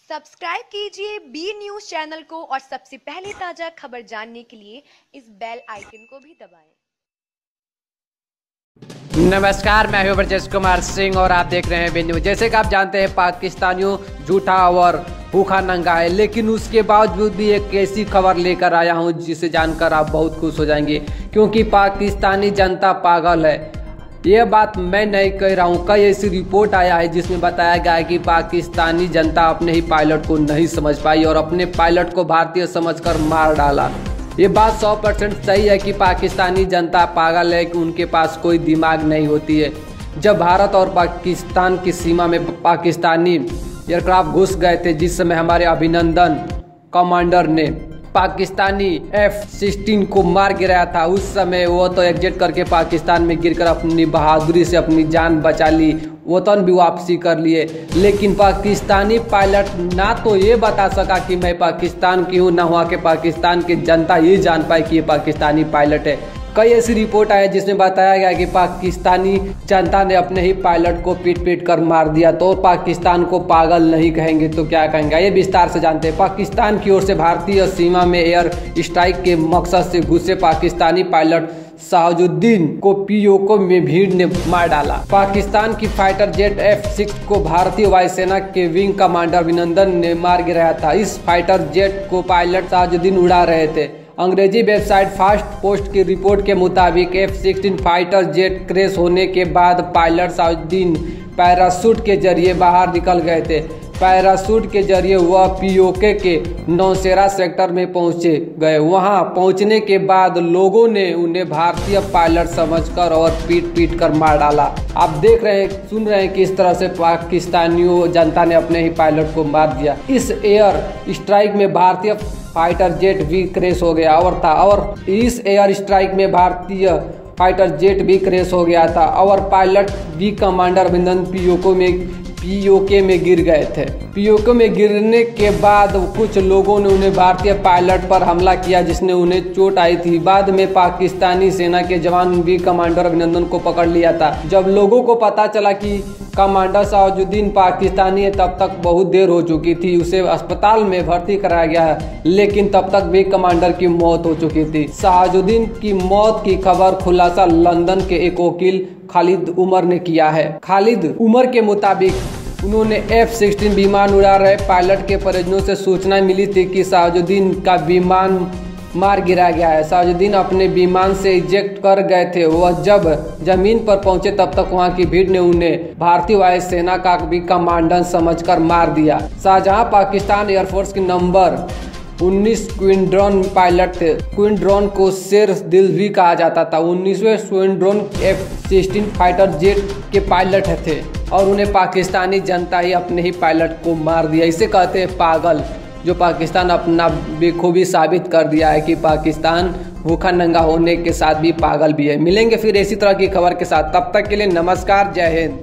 Subscribe कीजिए B news channel को और सबसे पहले ताजा खबर जानने के लिए इस बेल आइकन को भी दबाएं। नमस्कार, मैं हूं ब्रजेश कुमार सिंह और आप देख रहे हैं बी न्यूज़। जैसे कि आप जानते हैं, पाकिस्तानियों झूठा और भूखा नंगा है, लेकिन उसके बावजूद भी एक ऐसी खबर लेकर आया हूं जिसे जानकर आप बहुत खुश हो जाएंगे, क्योंकि पाकिस्तानी जनता पागल है। ये बात मैं नहीं कह रहा हूँ, कई ऐसी रिपोर्ट आया है जिसमें बताया गया है कि पाकिस्तानी जनता अपने ही पायलट को नहीं समझ पाई और अपने पायलट को भारतीय समझकर मार डाला। ये बात 100% सही है कि पाकिस्तानी जनता पागल है, कि उनके पास कोई दिमाग नहीं होती है। जब भारत और पाकिस्तान की सीमा में पाकिस्तानी एयरक्राफ्ट घुस गए थे, जिस समय हमारे अभिनंदन कमांडर ने पाकिस्तानी F-16 को मार गिराया था, उस समय वो तो एग्जिट करके पाकिस्तान में गिरकर अपनी बहादुरी से अपनी जान बचा ली, वतन भी वापसी कर लिए। लेकिन पाकिस्तानी पायलट ना तो ये बता सका कि मैं पाकिस्तान की हूँ, ना वहाँ के पाकिस्तान की जनता ये जान पाए कि ये पाकिस्तानी पायलट है। कई ऐसी रिपोर्ट आई जिसमें बताया गया कि पाकिस्तानी जनता ने अपने ही पायलट को पीट कर मार दिया। तो पाकिस्तान को पागल नहीं कहेंगे तो क्या कहेंगे, ये विस्तार से जानते हैं। पाकिस्तान की ओर से भारतीय सीमा में एयर स्ट्राइक के मकसद से घुसे पाकिस्तानी पायलट शाहजुद्दीन को पीओके में भीड़ ने मार डाला। पाकिस्तान की फाइटर जेट F-6 को भारतीय वायुसेना के विंग कमांडर अभिनंदन ने मार गिराया था। इस फाइटर जेट को पायलट शाहजुद्दीन उड़ा रहे थे। अंग्रेजी वेबसाइट फास्ट पोस्ट की रिपोर्ट के मुताबिक F-16 फाइटर जेट क्रैश होने के बाद पायलट शाहजुद्दीन पैराशूट के जरिए बाहर निकल गए थे। पैराशूट के जरिए वह पीओके के नौशेरा सेक्टर में पहुंचे गए। वहां पहुंचने के बाद लोगों ने उन्हें भारतीय पायलट समझकर और पीट कर मार डाला। आप देख रहे हैं, सुन रहे हैं कि इस तरह से पाकिस्तानियों जनता ने अपने ही पायलट को मार दिया। इस एयर स्ट्राइक में भारतीय फाइटर जेट भी क्रैश हो गया और इस एयर स्ट्राइक में भारतीय फाइटर जेट भी क्रैश हो गया था और पायलट भी कमांडर अभिनंदन पीओके में गिर गए थे। पीओके में गिरने के बाद कुछ लोगों ने उन्हें भारतीय पायलट पर हमला किया, जिसने उन्हें चोट आई थी। बाद में पाकिस्तानी सेना के जवान भी कमांडर अभिनंदन को पकड़ लिया था। जब लोगों को पता चला कि कमांडर शाहजुद्दीन पाकिस्तानी है, तब तक बहुत देर हो चुकी थी। उसे अस्पताल में भर्ती कराया गया, लेकिन तब तक भी कमांडर की मौत हो चुकी थी। शाहजुद्दीन की मौत की खबर खुलासा लंदन के एक वकील खालिद उमर ने किया है। खालिद उमर के मुताबिक उन्होंने F-16 विमान उड़ा रहे पायलट के परिजनों से सूचना मिली थी कि शाहजुद्दीन का विमान मार गिरा गया है। शाहजुद्दीन अपने विमान से इजेक्ट कर गए थे। वह जब जमीन पर पहुंचे तब तक वहां की भीड़ ने उन्हें भारतीय वायुसेना का भी कमांडर समझकर मार दिया। शाहजहां पाकिस्तान एयरफोर्स के नंबर 19 स्क्वाड्रन पायलट थे। स्क्वाड्रन को शेर दिल भी कहा जाता था। 19वें स्क्वाड्रन F-16 फाइटर जेट के पायलट थे और उन्हें पाकिस्तानी जनता ही अपने ही पायलट को मार दिया। इसे कहते हैं पागल, जो पाकिस्तान अपना बेखूबी साबित कर दिया है कि पाकिस्तान भूखा नंगा होने के साथ भी पागल भी है। मिलेंगे फिर इसी तरह की खबर के साथ, तब तक के लिए नमस्कार, जय हिंद।